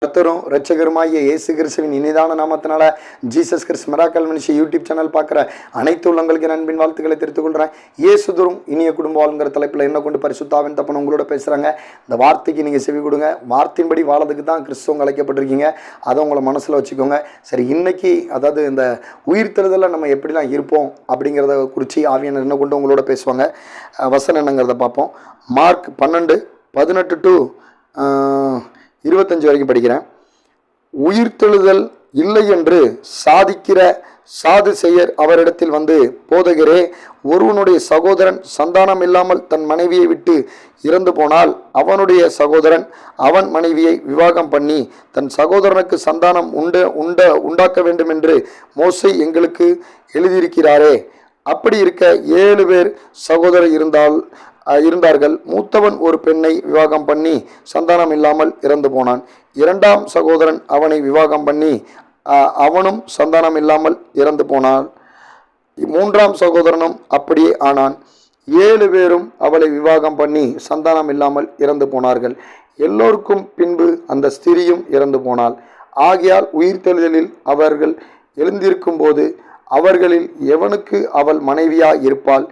கர்த்தரும் இரட்சகருமாகிய இயேசு கிறிஸ்துவின் இனிதான நாமத்தினால Jesus Christ miracle ministry YouTube channel பார்க்குற அனைத்து உள்ளங்களுக்கு என் அன்பின் வாழ்த்துக்களை தெரிவித்துக் கொள்கிறேன். இயேசுதரும் இனிய குடும்ப வாழ்ங்கிற தலைப்பில் என்ன கொண்டு பரிசுத்தாவின் தப்பன் உங்களோட பேசுகிறாங்க. இந்த வார்த்தைக்கு நீங்கள் செவி கொடுங்க. வார்த்தையின்படி வாழறதுக்கு தான் கிறிஸ்துவங்க அழைக்கப்பட்டிருக்கீங்க. அதை உங்களை மனசில் வச்சுக்கோங்க. சரி, இன்னைக்கு அதாவது இந்த உயிர்த்தெழுதலில் நம்ம எப்படிலாம் இருப்போம் அப்படிங்கிறத குறித்து ஆவியானவர் என்ன கொண்டு உங்களோட பேசுவாங்க. வசனம் என்னங்கிறத பார்ப்போம். மார்க் 12:18 to 25 வரைக்கும் படிக்கிறேன். உயிர்த்தெழுதல் இல்லை என்று சாதிக்கிற சாதுசேயர் அவரிடத்தில் வந்து, போதகரே, ஒருவனுடைய சகோதரன் சந்தானம் இல்லாமல் தன் மனைவியை விட்டு இறந்து போனால் அவனுடைய சகோதரன் அவன் மனைவியை விவாகம் பண்ணி தன் சகோதரனுக்கு சந்தானம் உண்டாக்க வேண்டும் என்று மோசே எங்களுக்கு எழுதியிருக்கிறாரே. அப்படி இருக்க 7 பேர் சகோதரர் இருந்தார்கள். மூத்தவன் ஒரு பெண்ணை விவாகம் பண்ணி சந்தானம் இல்லாமல் இறந்து போனான். 2ஆம் சகோதரன் அவனை விவாகம் பண்ணி அவனும் சந்தானம் இல்லாமல் இறந்து போனான். 3ஆம் சகோதரனும் அப்படியே ஆனான். 7 பேரும் அவளை விவாகம் பண்ணி சந்தானம் இல்லாமல் இறந்து போனார்கள். எல்லோருக்கும் பின்பு அந்த ஸ்திரியும் இறந்து போனாள். ஆகையால் உயிர்த்தெழுதலில் அவர்கள் எழுந்திருக்கும் போது அவர்களில் எவனுக்கு அவள் மனைவியாய் இருப்பாள்?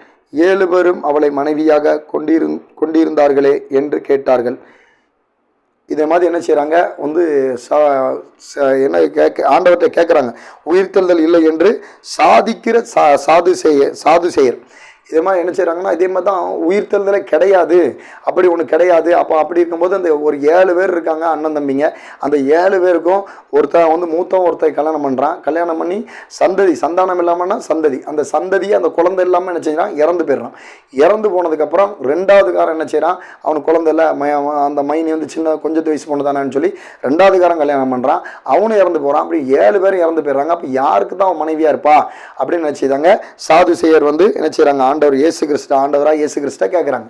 7 பேரும் அவளை மனைவியாக கொண்டிருந்தார்களே என்று கேட்டார்கள். இதே மாதிரி என்ன செய்கிறாங்க, என்ன ஆண்டவர்கிட்ட கேட்குறாங்க. உயிர்த்தெழுதல் இல்லை என்று சாதிக்கிற சாதுசேயர் இதே மாதிரி என்ன செய்கிறாங்கன்னா, இதே மாதிரி தான் உயிர்த்தெழுதலே கிடையாது, அப்படி ஒன்று கிடையாது. அப்படி இருக்கும்போது அந்த ஒரு 7 பேர் இருக்காங்க, அண்ணன் தம்பிங்க. அந்த 7 பேருக்கும் ஒருத்தன் மூத்தவன் கல்யாணம் பண்ணுறான். கல்யாணம் பண்ணி சந்தானம் இல்லாமல்னா சந்ததி, அந்த சந்ததியை அந்த குழந்தை இல்லாமல் என்ன செய்யறான், இறந்து போயிடுறான். இறந்து போனதுக்கப்புறம் 2வது காரன் என்ன செய்கிறான், அவனுக்கு குழந்தை இல்லை, அந்த மைனி சின்ன கொஞ்சத்து வயசு பொண்ணு தானேன்னு சொல்லி 2வது காரன் கல்யாணம் பண்ணுறான். அவனும் இறந்து போகிறான். அப்படி 7 பேரும் இறந்து போயிடுறாங்க. அப்போ யாருக்கு தான் அவன் மனைவியாக இருப்பா அப்படின்னு நினச்சிதாங்க. சாதுசேயர் என்ன செய்கிறாங்க, ஆண்டவர் இயேசு கிறிஸ்து, ஆண்டவராக இயேசு கிறிஸ்ட கேட்குறாங்க.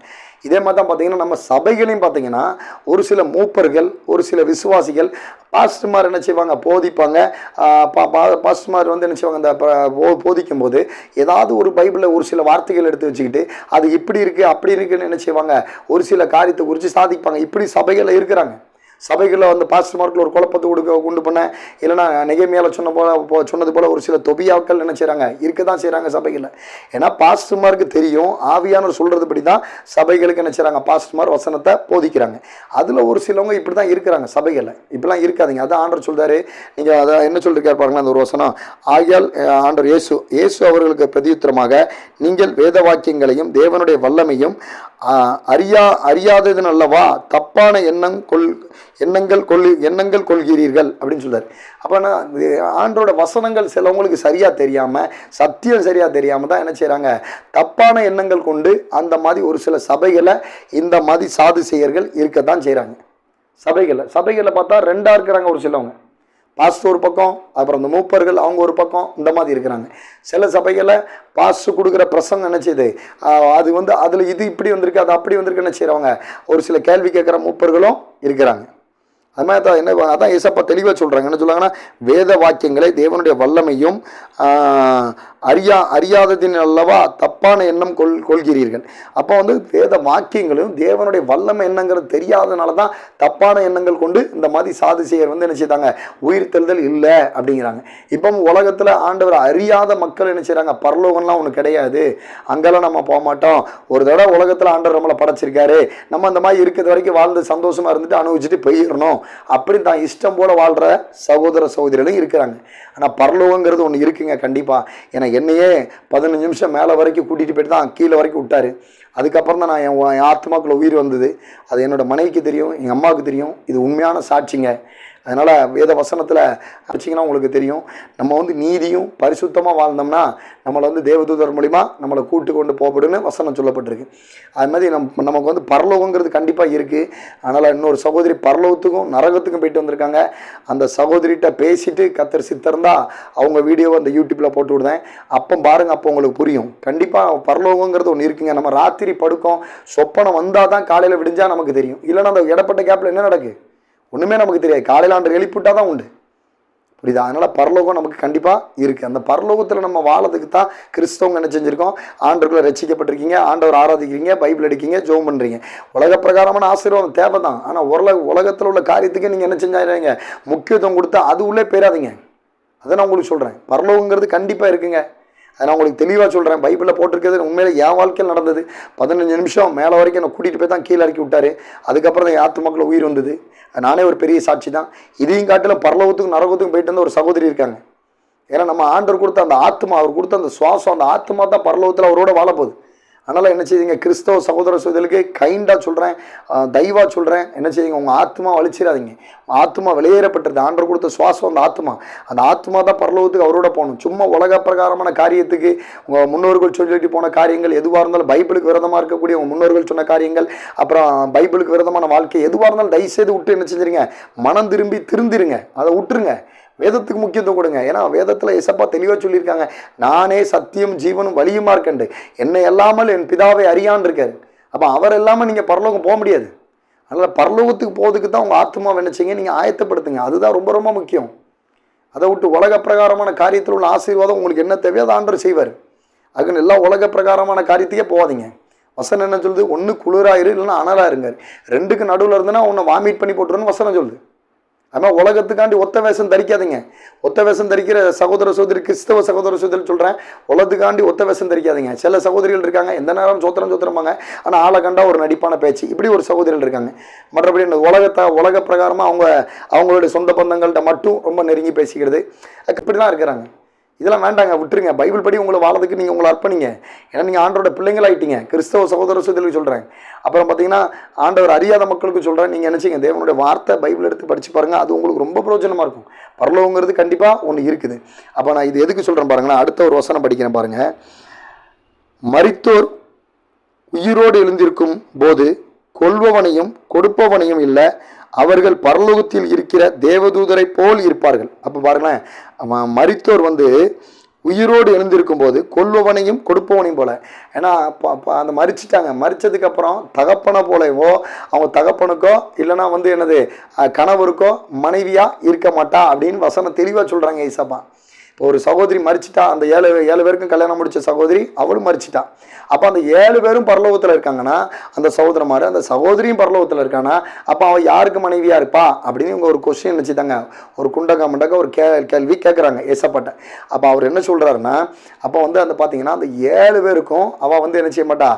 இதே மாதிரி தான் பார்த்தீங்கன்னா நம்ம சபைகளையும் பார்த்தீங்கன்னா ஒரு சில மூப்பர்கள், ஒரு சில விசுவாசிகள், பாஸ்டர்மார் என்ன செய்வாங்க, போதிப்பாங்க. பாஸ்டர்மார் என்ன செய்வாங்க, அந்த போதிக்கும் போது ஏதாவது ஒரு பைபிளில் ஒரு சில வார்த்தைகள் எடுத்து வச்சுக்கிட்டு அது இப்படி இருக்குது அப்படி இருக்குன்னு என்ன செய்வாங்க, ஒரு சில காரியத்தை குறித்து சாதிப்பாங்க. இப்படி சபைகளில் இருக்கிறாங்க. சபைகளில் பாஸ்டர்மார்க்கில் ஒரு குழப்பத்தை உண்டு பண்ண, இல்லைனா நெகேமியால சொன்னது போல் ஒரு சில தொபியாக்கள் என்ன செய்கிறாங்க, இருக்க தான் செய்கிறாங்க சபைகளில். ஏன்னா பாஸ்டர்மாருக்கு தெரியும், ஆவியானவர் சொல்கிறதுபடி தான் சபைகளுக்கு என்ன செய்கிறாங்க, பாஸ்டர்மார் வசனத்தை போதிக்கிறாங்க. அதில் ஒரு சிலவங்க இப்படி தான் இருக்கிறாங்க சபைகளில். இப்படிலாம் இருக்காதிங்க. அதான் ஆண்டவர் சொல்கிறாரு. நீங்கள் அதை என்ன சொல்லியிருக்காரு பாருங்களா, அந்த ஒரு வசனம். ஆகியால் ஆண்டவர் இயேசு அவர்களுக்கு பிரதியுத்தரமாக, நீங்கள் வேத வாக்கியங்களையும் தேவனுடைய வல்லமையும் அறியாததுன்னு அல்லவா தப்பான எண்ணங்கள் கொள்கிறீர்கள் அப்படின்னு சொல்றாரு. அப்போனா ஆண்டோட வசனங்கள் சிலவங்களுக்கு சரியா தெரியாம, சத்தியம் சரியா தெரியாம தான் என்ன செய்யறாங்க, தப்பான எண்ணங்கள் கொண்டு அந்த மாதிரி ஒரு சில சபைகளை இந்த மாதிரி சாதுசேயர்கள் இருக்கத்தான் செய்யறாங்க. சபைகளை பார்த்தா 2ஆ இருக்கிறாங்க. ஒரு சிலவங்க பாஸ்டர் ஒரு பக்கம், அப்புறம் இந்த மூப்பர்கள் அவங்க ஒரு பக்கம், இந்த மாதிரி இருக்கிறாங்க. சில சபைகளை பாஸ்டர் கொடுக்குற பிரசங்கம் என்ன செய்யுது, அது அதில் இது இப்படி வந்திருக்கு, அது அப்படி வந்திருக்கு என்ன செய்கிறவங்க, ஒரு சில கேள்வி கேட்குற மூப்பர்களும் இருக்கிறாங்க. அது மாதிரி தான் அதான் ஏசப்பா தெளிவாக சொல்கிறாங்க. என்ன சொல்கிறாங்கன்னா, வேத வாக்கியங்களை தேவனுடைய வல்லமையும் அறியாததின் அல்லவா தப்பான எண்ணம் கொள்கிறீர்கள். அப்போ வேத வாக்கியங்களும் தேவனுடைய வல்லமை என்னங்கிறது தெரியாதனால தான் தப்பான எண்ணங்கள் கொண்டு இந்த மாதிரி சாதுசேயர் என்ன செய்தாங்க, உயிர்த்தெழுதல் இல்லை அப்படிங்கிறாங்க. இப்போ உலகத்தில் ஆண்டவர் அறியாத மக்கள் என்ன செய்கிறாங்க, பரலோகம்லாம் ஒன்று கிடையாது, அங்கெல்லாம் நம்ம போக மாட்டோம், ஒரு தடவை உலகத்தில் ஆண்டவர் நம்மளை படைச்சிருக்காரு, நம்ம அந்த மாதிரி இருக்கிறது வரைக்கும் வாழ்ந்து சந்தோஷமாக இருந்துட்டு அனுபவிச்சுட்டு போயிடணும் அப்படி தான் இஷ்டம் போல வாழ்கிற சகோதர சகோதரிகளும் இருக்கிறாங்க. ஆனால் பரலோகங்கிறது ஒன்று இருக்குங்க கண்டிப்பாக. ஏன்னா என்னையே 15 நிமிஷம் மேலே வரைக்கும் கூட்டிகிட்டு போயிட்டு தான் கீழே வரைக்கும் விட்டார். அதுக்கப்புறம் தான் நான் என் ஆத்மாக்குள்ள உயிர் வந்தது. அது என்னோடய மனைவிக்கு தெரியும், எங்கள் அம்மாவுக்கு தெரியும். இது உண்மையான சாட்சிங்க. அதனால் வேத வசனத்தில் படிச்சிங்கன்னா உங்களுக்கு தெரியும். நம்ம நீதியும் பரிசுத்தமாக வாழ்ந்தோம்னா நம்மளை தேவதூதர் மூலிமா நம்மளை கூட்டு கொண்டு போகப்படுன்னு வசனம் சொல்லப்பட்டிருக்கு. அது மாதிரி நமக்கு பரலோகங்கிறது கண்டிப்பாக இருக்குது. அதனால் இன்னொரு சகோதரி பரலோகத்துக்கும் நரகத்துக்கும் போயிட்டு வந்திருக்காங்க. அந்த சகோதரிகிட்ட பேசிட்டு கத்தர் சித்தர்ந்தா அவங்க வீடியோவை அந்த யூடியூப்பில் போட்டு விடுதேன். அப்போ பாருங்கள், அப்போ உங்களுக்கு புரியும். கண்டிப்பாக பரலோகங்கிறது ஒன்று இருக்குங்க. நம்ம ராத்திரி படுக்கோம், சொப்பனம் வந்தால் தான் காலையில் விடிஞ்சால் நமக்கு தெரியும். இல்லைன்னா அந்த இடப்பட்ட கேப்பில் என்ன நடக்கு ஒன்றுமே நமக்கு தெரியாது. காலையில் ஆண்டு எழுப்பிவிட்டால் தான் உண்டு. புரியுதா? அதனால் பரலோகம் நமக்கு கண்டிப்பாக இருக்குது. அந்த பரலோகத்தில் நம்ம வாழறதுக்கு தான் கிறிஸ்தவங்க என்ன செஞ்சுருக்கோம், ஆண்டவர்களை ரசிக்கப்பட்டிருக்கீங்க, ஆண்டவர் ஆராதிக்கிறீங்க, பைபிள் அடிக்கீங்க, ஜெபம் பண்ணுறீங்க. உலக பிரகாரமான ஆசீர்வாதம் தேவை தான். ஆனால் உலகத்தில் உள்ள காரியத்துக்கு நீங்கள் என்ன செஞ்சாங்க, முக்கியத்துவம் கொடுத்தா அது உள்ளே போயிடாதீங்க. அதை நான் உங்களுக்கு சொல்கிறேன். பரலோகங்கிறது கண்டிப்பாக இருக்குங்க. அதை நான் உங்களுக்கு தெளிவாக சொல்கிறேன். பைபிளில் போட்டிருக்கிறது உண்மையிலே என் வாழ்க்கையில் நடந்தது. 15 நிமிஷம் மேலே வரைக்கும் என்னை கூட்டிகிட்டு போய் தான் கீழே இறக்கி விட்டார். அதுக்கப்புறம் தான் ஆத்துமாக்கள் உயிர் வந்தது. நானே ஒரு பெரிய சாட்சி தான். இதையும் காட்டிலும் பரலோகத்துக்கும் நரகத்துக்கும் போயிட்டு வந்த ஒரு சகோதரி இருக்காங்க. ஏன்னா நம்ம ஆண்டவர் கொடுத்த அந்த ஆத்மா, அவர் கொடுத்த அந்த சுவாசம், அந்த ஆத்மா தான் பரலோகத்தில் அவரோட வாழப்போகுது. அதனால் என்ன செய்யுங்க, கிறிஸ்தவ சகோதர சகோதரிகளுக்கு கைண்டாக சொல்கிறேன், தயவாக சொல்கிறேன், என்ன செய்யுங்க, உங்கள் ஆத்மா வலிச்சிடாதீங்க. ஆத்மா வெளியேறப்பட்டது. ஆண்டவர் கொடுத்த சுவாசம் அந்த ஆத்மா தான் பரலோகத்துக்கு அவரோட போகணும். சும்மா உலக பிரகாரமான காரியத்துக்கு உங்கள் முன்னோர்கள் சொல்லிட்டு போன காரியங்கள் எதுவாக இருந்தாலும், பைபிளுக்கு விரதமாக இருக்கக்கூடிய உங்கள் முன்னோர்கள் சொன்ன காரியங்கள், அப்புறம் பைபிளுக்கு விரதமான வாழ்க்கை எதுவாக இருந்தாலும் தயவுசெய்து விட்டு என்ன செஞ்சுருங்க, மனம் திருந்திருங்க, அதை விட்டுருங்க. வேதத்துக்கு முக்கியத்துவம் கொடுங்க. ஏன்னா வேதத்தில் ஏசப்பா தெளிவாக சொல்லியிருக்காங்க, நானே சத்தியம் ஜீவனும் வழியுமா இருக்கண்டு, என்னை எல்லாமல் என் பிதாவை அறியான் இருக்காரு. அப்போ அவர் இல்லாமல் நீங்கள் பரலோகம் போக முடியாது. அதனால் பரலோகத்துக்கு போகிறதுக்கு தான் உங்கள் ஆத்மாவை என்ன செய்யுங்க, நீங்கள் ஆயத்தப்படுத்துங்க. அதுதான் ரொம்ப ரொம்ப முக்கியம். அதை விட்டு உலக பிரகாரமான காரியத்தில் உள்ள ஆசீர்வாதம் உங்களுக்கு என்ன தேவையோ அதை ஆண்டவர் செய்வார். அதுக்குன்னு எல்லாம் உலக பிரகாரமான காரியத்தையே போகாதீங்க. வசனம் என்ன சொல்லுது, ஒன்று குளிராயிரு இல்லைன்னா அனலாக இருங்க. ரெண்டுக்கு நடுவில் இருந்துன்னா உன்னை வாமிட் பண்ணி போட்டுருன்னு வசனம் சொல்லுது. ஆனால் உலகத்துக்காண்டி ஒத்த வேஷம் தரிக்காதீங்க. ஒத்த வேஷம் தரிக்கிற சகோதர சகோதரி, கிறிஸ்தவ சகோதர சகோதரி சொல்கிறேன், உலகத்துக்காண்டி ஒத்த வேஷம் தரிக்காதீங்க. சில சகோதரிகள் இருக்காங்க, எந்த நேரம் சோத்திரம்பாங்க, ஆனால் ஆளை கண்டா ஒரு நடிப்பான பேச்சு, இப்படி ஒரு சகோதரிகள் இருக்காங்க. மற்றபடி உலக பிரகாரமாக அவங்களுடைய சொந்த பந்தங்கள்கிட்ட மட்டும் ரொம்ப நெருங்கி பேசிக்கிறது, இப்படிலாம் இருக்கிறாங்க. இதெல்லாம் வேண்டாங்க, விட்டுருங்க. பைபிள் படி உங்களை வாழறதுக்கு நீங்கள் உங்களை அர்ப்பணிங்க. ஏன்னா நீங்கள் ஆண்டவரோட பிள்ளைங்களாயிட்டீங்க. கிறிஸ்தவ சகோதர சகோதரிகளுக்கு சொல்கிறேன். அப்புறம் பார்த்தீங்கன்னா ஆண்டவர் அறியாத மக்களுக்கு சொல்கிறேன், நீங்கள் நினச்சிங்க தேவனுடைய வார்த்தை பைபிள் எடுத்து படித்து பாருங்கள், அது உங்களுக்கு ரொம்ப பிரயோஜனமாக இருக்கும். பரலோகங்கிறது கண்டிப்பாக ஒன்று இருக்குது. அப்போ நான் இது எதுக்கு சொல்கிறேன் பாருங்களேன். அடுத்த ஒரு வசனம் படிக்கிறேன் பாருங்கள். மரித்தோர் உயிரோடு எழுந்திருக்கும் போது கொல்பவனையும் கொடுப்பவனையும் இல்லை, அவர்கள் பரலோகத்தில் இருக்கிற தேவதூதரை போல் இருப்பார்கள். அப்போ பாருங்களேன், மரித்தோர் உயிரோடு எழுந்திருக்கும் போது கொல்பவனையும் கொடுப்பவனையும் போல. ஏன்னா அந்த மரிச்சதுக்கப்புறம் தகப்பனை போலவோ அவங்க தகப்பனுக்கோ இல்லைனா என்னது கணவருக்கோ மனைவியாக இருக்க மாட்டா அப்படின்னு வசனம் தெளிவாக சொல்கிறாங்க ஏசப்பா. இப்போ ஒரு சகோதரி மரிச்சிட்டா, அந்த ஏழு பேருக்கும் கல்யாணம் முடித்த சகோதரி அவளும் மரிச்சிட்டா. அப்போ அந்த 7 பேரும் பரலோகத்தில் இருக்காங்கன்னா அந்த சகோதரமாரு, அந்த சகோதரியும் பரலோகத்தில் இருக்கானா, அப்போ அவன் யாருக்கு மனைவியாக இருப்பா அப்படின்னு இவங்க ஒரு கொஸ்டின் நினச்சிட்டாங்க. ஒரு குண்டக்க ஒரு கேள்வி கேட்குறாங்க ஏசப்பட்ட. அப்போ அவர் என்ன சொல்கிறாருன்னா, அப்போ அந்த பார்த்தீங்கன்னா அந்த 7 பேருக்கும் அவள் என்ன செய்ய மாட்டா,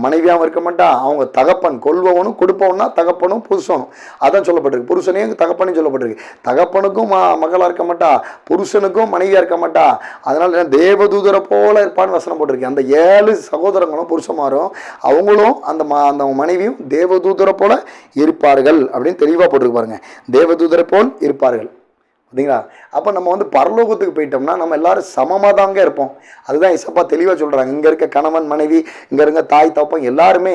மனைவியாகவும் இருக்க மாட்டா. அவங்க தகப்பன் கொல்பவனும் கொடுப்பவனா தகப்பனும் புருஷனும், அதான் சொல்லப்பட்டிருக்கு. புருஷனையும் தகப்பனையும் சொல்லப்பட்டிருக்கு. தகப்பனுக்கும் மகளாக இருக்க மாட்டா, புருஷனுக்கும் மனைவியாக இருக்க மாட்டா. அதனால தேவதூதரை போல இருப்பான்னு வசனம் போட்டிருக்கு. அந்த 7 சகோதரங்களும் புருஷமாரும் அவங்களும் அந்த மனைவியும் தேவதூதரை போல இருப்பார்கள் அப்படின்னு தெளிவாக போட்டிருக்கு பாருங்க. தேவதூதரை போல் இருப்பார்கள். பார்த்தீங்களா? அப்போ நம்ம பரலோகத்துக்கு போயிட்டோம்னா நம்ம எல்லாரும் சமமாக தாங்க இருப்போம். அதுதான் இசப்பா தெளிவாக சொல்கிறாங்க. இங்கே இருக்க கணவன் மனைவி, இங்கே இருக்க தாய் தப்பம் எல்லாருமே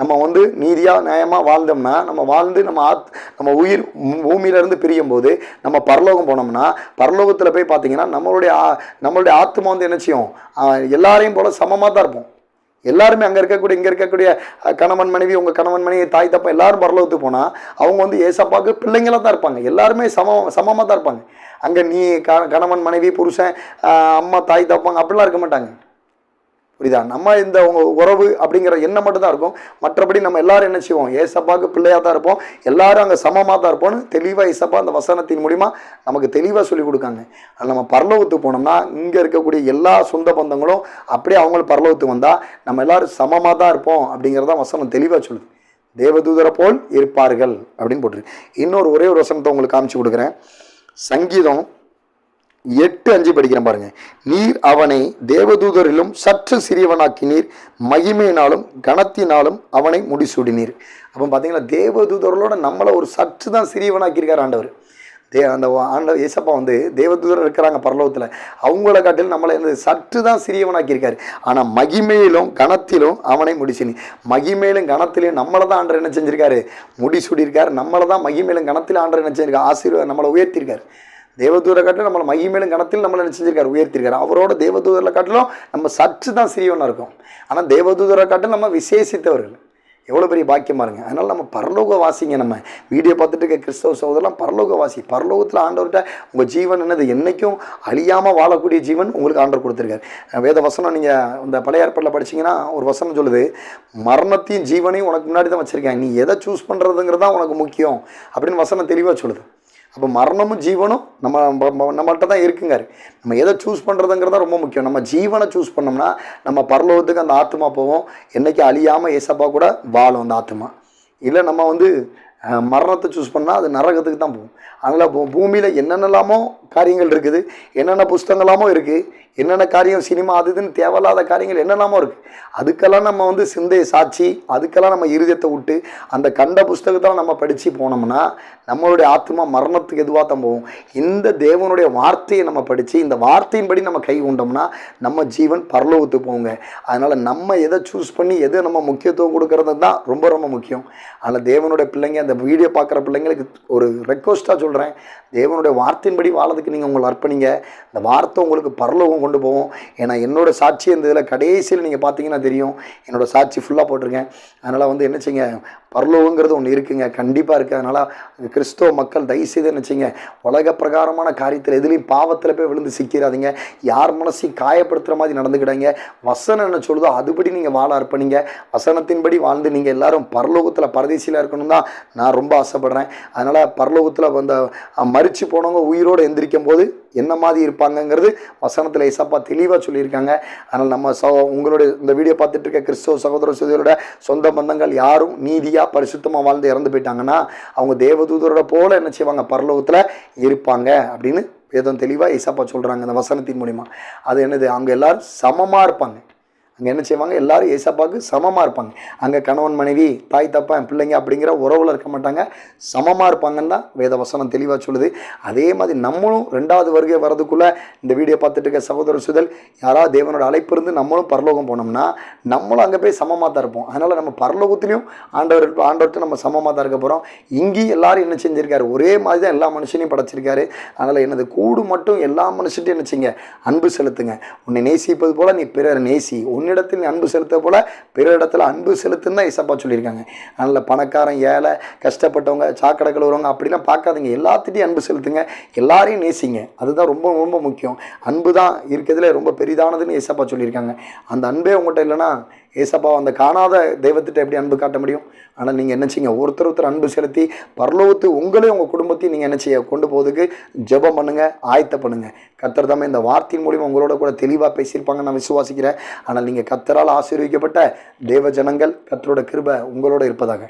நம்ம நீதியாக நியாயமாக வாழ்ந்தோம்னா, நம்ம வாழ்ந்து நம்ம உயிர் பூமியிலேருந்து பிரியும் போது நம்ம பரலோகம் போனோம்னா, பரலோகத்தில் போய் பார்த்தீங்கன்னா நம்மளுடைய ஆத்மா என்ன செய்யும், எல்லாரையும் போல் சமமாக தான் இருப்போம். எல்லாருமே இங்கே இருக்கக்கூடிய கணவன் மனைவி, உங்கள் கணவன் மனைவி, தாய் தப்பா எல்லாரும் பரலோகத்துக்கு போனால் அவங்க ஏசப்பாவுக்கு பிள்ளைங்களாக தான் இருப்பாங்க. எல்லாருமே சமமாக தான் இருப்பாங்க. அங்கே நீ கணவன் மனைவி புருஷன் அம்மா தாய் தப்பாங்க அப்படிலாம் இருக்க மாட்டாங்க. புரியுதா? நம்ம இந்த உறவு அப்படிங்கிற எண்ணம் மட்டும் தான் இருக்கும். மற்றபடி நம்ம எல்லாரும் என்ன செய்வோம், ஏசப்பாவுக்கு பிள்ளையாக தான் இருப்போம். எல்லாரும் அங்கே சமமாக தான் இருப்போம்னு தெளிவாக ஏசப்பா அந்த வசனத்தின் மூலிமா நமக்கு தெளிவாக சொல்லி கொடுக்காங்க. அது நம்ம பரலோகத்துக்கு போனோம்னா இங்கே இருக்கக்கூடிய எல்லா சொந்த பந்தங்களும் அப்படியே அவங்களும் பரலோகத்துக்கு வந்தால் நம்ம எல்லாரும் சமமாக தான் இருப்போம் அப்படிங்கிறதான் வசனம் தெளிவாக சொல்லுது. தேவதூதரை போல் இருப்பார்கள் அப்படின்னு போட்டிருக்கு. இன்னொரு ஒரே ஒரு வசனத்தை உங்களுக்கு காமிச்சு கொடுக்குறேன். சங்கீதம் 8:5 படிக்கிறேன் பாருங்க. நீர் அவனை தேவதூதரிலும் சற்று சிறியவனாக்கினீர், மகிமையினாலும் கனத்தினாலும் அவனை முடிசூடினீர். அப்போ பார்த்தீங்கன்னா தேவதூதர்களோட நம்மளை ஒரு சற்று தான் சிறியவனாக்கியிருக்கார் ஆண்டவர். அந்த ஆண்டவர் ஏசப்பா தேவதூதர் இருக்கிறாங்க பரலோகத்தில், அவங்கள காட்டில் நம்மளை சற்று தான் சிறியவனாக்கியிருக்காரு. ஆனால் மகிமையிலும் கனத்திலும் அவனை முடிச்சினி. மகிமையிலும் கனத்திலையும் நம்மளை தான் ஆண்டவர் என்ன செஞ்சிருக்காரு, முடிசூடியிருக்காரு. நம்மளை தான் மகிமையிலும் கனத்தில் ஆண்டவர் என்ன செஞ்சிருக்காரு, ஆசீர்வாதம் நம்மளை உயர்த்திருக்காரு. தேவதூதரை காட்டிலும் நம்மளை மகிமையிலும் கனத்தில் நம்மளை என்ன செஞ்சிருக்காரு, உயர்த்திருக்காரு. அவரோட தேவதூதரை காட்டிலும் நம்ம சற்று தான் சிறியவனாக இருக்கும். ஆனால் தேவதூதரை காட்டிலும் நம்ம விசேஷித்தவர்கள். எவ்வளோ பெரிய பாக்கியம் பாருங்க. அதனால் நம்ம பரலோக வாசிங்க. நம்ம வீடியோ பார்த்துட்டு இருக்க கிறிஸ்தவ சகோதரலாம் பரலோக வாசி. பரலோகத்தில் ஆண்டவர்கிட்ட உங்கள் ஜீவன் என்னது, என்றைக்கும் அழியாமல் வாழக்கூடிய ஜீவன் உங்களுக்கு ஆண்டவர் கொடுத்துருக்காரு. வேத வசனம் நீங்கள் இந்த பழைய ஏற்பாட்டில் படிச்சிங்கன்னா ஒரு வசனம் சொல்லுது, மரணத்தையும் ஜீவனையும் உனக்கு முன்னாடி தான் வச்சுருக்கேன், நீ எதை சூஸ் பண்ணுறதுங்கிறது தான் உனக்கு முக்கியம் அப்படின்னு வசனம் தெளிவாக சொல்லுது. அப்போ மரணமும் ஜீவனும் நம்மள்கிட்ட தான் இருக்குங்காரு. நம்ம எதை சூஸ் பண்ணுறதுங்கிறது தான் ரொம்ப முக்கியம். நம்ம ஜீவனை சூஸ் பண்ணோம்னா நம்ம பரலோகத்துக்கு அந்த ஆத்மா போவோம், என்றைக்கு அழியாமல் ஏசப்பா கூட வாழும் அந்த ஆத்மா. இல்லை நம்ம மரணத்தை சூஸ் பண்ணால் அது நரகத்துக்கு தான் போகும். அதனால் பூமியில் என்னென்னலாமோ காரியங்கள் இருக்குது, என்னென்ன புஸ்தகங்களாமோ இருக்குது, என்னென்ன காரியம் சினிமா அது இதுன்னு தேவையில்லாத காரியங்கள் என்னெல்லாமோ இருக்குது. அதுக்கெல்லாம் நம்ம சிந்தையை சாட்சி, அதுக்கெல்லாம் நம்ம இருதயத்தை விட்டு அந்த கண்ட புஸ்தகத்தை நம்ம படித்து போனோம்னா நம்மளுடைய ஆத்மா மரணத்துக்கு எதுவாக தான் போகும். இந்த தேவனுடைய வார்த்தையை நம்ம படித்து இந்த வார்த்தையின்படி நம்ம கை கொண்டோம்னா நம்ம ஜீவன் பரலோகத்துக்கு போங்க. அதனால் நம்ம எதை சூஸ் பண்ணி எதை நம்ம முக்கியத்துவம் கொடுக்கறது தான் ரொம்ப ரொம்ப முக்கியம். அதனால் தேவனுடைய பிள்ளைங்க, அந்த வீடியோ பார்க்குற பிள்ளைங்களுக்கு ஒரு ரெக்வஸ்ட்டாக சொல்கிறேன், தேவனுடைய வார்த்தையின்படி வாழறதுக்கு நீங்கள் உங்களை அர்ப்பணிங்க. இந்த வார்த்தை உங்களுக்கு பரலோகம் கொண்டு போவோம். ஏன்னா என்னோடய சாட்சி இந்த இதில் கடைசியில் நீங்கள் பார்த்தீங்கன்னா தெரியும், என்னோடய சாட்சி ஃபுல்லாக போட்டிருக்கேன். அதனால் என்ன செய்யுங்க, பரலோகங்கிறது ஒன்று இருக்குங்க, கண்டிப்பாக இருக்குது. அதனால் கிறிஸ்தவ மக்கள் தயவுசெய்து என்ன செய்யுங்க, உலக பிரகாரமான காரியத்தில் எதுலேயும் பாவத்தில் போய் விழுந்து சிக்கிறாதீங்க. யார் மனசையும் காயப்படுத்துகிற மாதிரி நடந்துக்கிடாங்க. வசனம் என்ன சொல்லுதோ அதுபடி நீங்கள் வாழ அர்ப்பணிங்க. வசனத்தின்படி வாழ்ந்து நீங்கள் எல்லாரும் பரலோகத்தில் பரதேசியில் இருக்கணும் தான் நான் ரொம்ப ஆசைப்படுறேன். அதனால் பரலோகத்தில் மரித்து போனவங்க உயிரோடு எந்திரிக்கும் போது என்ன மாதிரி இருப்பாங்கங்கிறது வசனத்தில் ஏசப்பா தெளிவாக சொல்லியிருக்காங்க. அதனால் நம்ம உங்களுடைய இந்த வீடியோ பார்த்துட்டு இருக்க கிறிஸ்தவ சகோதர சகோதரியோட சொந்த பந்தங்கள் யாரும் நீதியாக பரிசுத்தமாக வாழ்ந்து இறந்து போயிட்டாங்கன்னா அவங்க தேவதூதரோட போல என்ன செய்வாங்க, பரலோகத்தில் இருப்பாங்க அப்படின்னு வேதம் தெளிவாக ஏசப்பா சொல்கிறாங்க அந்த வசனத்தின் மூலிமா. அது என்னது, அவங்க எல்லாரும் சமமாக இருப்பாங்க. அங்கே என்ன செய்வாங்க, எல்லாரும் ஏசப்பாவுக்கு சமமாக இருப்பாங்க. அங்கே கணவன் மனைவி தாய் தப்பன் பிள்ளைங்க அப்படிங்கிற உறவில் இருக்க மாட்டாங்க, சமமாக இருப்பாங்கன்னு தான் வேத வசனம் தெளிவாக சொல்லுது. அதே மாதிரி நம்மளும் 2வது வருகை வரதுக்குள்ளே இந்த வீடியோ பார்த்துட்டு இருக்க சகோதர சுதல் யாராவது தேவனோட அழைப்பு இருந்து நம்மளும் பரலோகம் போனோம்னா நம்மளும் அங்கே போய் சமமாக தான் இருப்போம். அதனால் நம்ம பரலோகத்துலேயும் ஆண்டவர்கிட்ட நம்ம சமமாக தான் இருக்க போகிறோம். இங்கேயும் எல்லாரும் என்ன செஞ்சுருக்காரு, ஒரே மாதிரி தான் எல்லா மனுஷனையும் படைச்சிருக்காரு. அதனால் என்னது, கூடு மட்டும் எல்லா மனுஷன்ட்டையும் என்ன செய்யுங்க, அன்பு செலுத்துங்க. உன்னை நேசிப்பது போல் நீ பிறர் நேசி, உன்னிடத்தில் அன்பு செலுத்த போல பிற இடத்துல அன்பு செலுத்துன்னு தான் ஏசப்பா சொல்லியிருக்காங்க. அதனால் பணக்காரன் ஏழை கஷ்டப்பட்டவங்க சாக்கடை கழுவுறவங்க அப்படிலாம் பார்க்காதீங்க, எல்லாத்துட்டையும் அன்பு செலுத்துங்க, எல்லாரையும் நேசிங்க. அதுதான் ரொம்ப ரொம்ப முக்கியம். அன்பு தான் இருக்கிறதுல ரொம்ப பெரிதானதுன்னு ஏசப்பா சொல்லியிருக்காங்க. அந்த அன்பே உங்கள்கிட்ட இல்லைன்னா ஏசப்பா அந்த காணாத தெய்வத்திட்ட எப்படி அன்பு காட்ட முடியும்? ஆனால் நீங்கள் என்ன செய்யுங்க, ஒருத்தர் அன்பு செலுத்தி பரலோகத்து உங்களையும் உங்கள் குடும்பத்தையும் நீங்கள் என்ன செய்ய கொண்டு போகிறதுக்கு ஜெபம் பண்ணுங்கள், ஆயத்த பண்ணுங்கள். கர்த்தர் தாமே இந்த வார்த்தையின் மூலிமா உங்களோட கூட தெளிவாக பேசியிருப்பாங்க நான் விசுவாசிக்கிறேன். ஆனால் நீங்கள் கர்த்தரால் ஆசீர்வதிக்கப்பட்ட தேவ ஜனங்கள், கர்த்தரோட கிருபை உங்களோட இருப்பதாக.